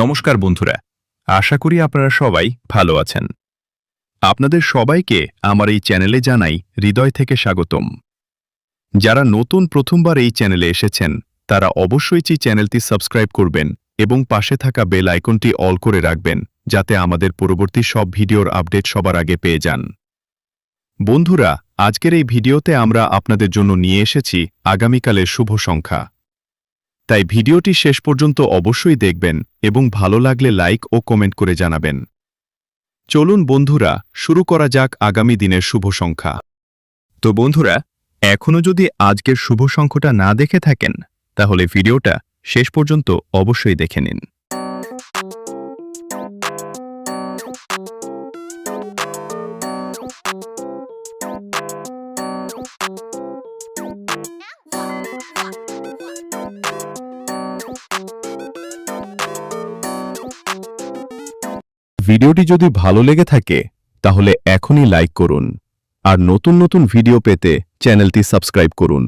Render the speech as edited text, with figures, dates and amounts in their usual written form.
নমস্কার বন্ধুরা, আশা করি আপনারা সবাই ভালো আছেন। আপনাদের সবাইকে আমার এই চ্যানেলে জানাই হৃদয় থেকে স্বাগতম। যারা নতুন প্রথমবার এই চ্যানেলে এসেছেন তারা অবশ্যই চ্যানেলটি সাবস্ক্রাইব করবেন এবং পাশে থাকা বেল আইকনটি অল করে রাখবেন যাতে আমাদের পরবর্তী সব ভিডিওর আপডেট সবার আগে পেয়ে যান। বন্ধুরা, আজকের এই ভিডিওতে আমরা আপনাদের জন্য নিয়ে এসেছি আগামীকালের শুভ সংখ্যা। তাই ভিডিওটি শেষ পর্যন্ত অবশ্যই দেখবেন এবং ভালো লাগলে লাইক ও কমেন্ট করে জানাবেন। চলুন বন্ধুরা, শুরু করা যাক আগামী দিনের শুভ সংখ্যা। তো বন্ধুরা, এখনও যদি আজকের শুভ সংখ্যাটা না দেখে থাকেন তাহলে ভিডিওটা শেষ পর্যন্ত অবশ্যই দেখে নিন। ভিডিওটি যদি ভালো লেগে থাকে তাহলে এখনই লাইক করুন আর নতুন নতুন ভিডিও পেতে চ্যানেলটি সাবস্ক্রাইব করুন।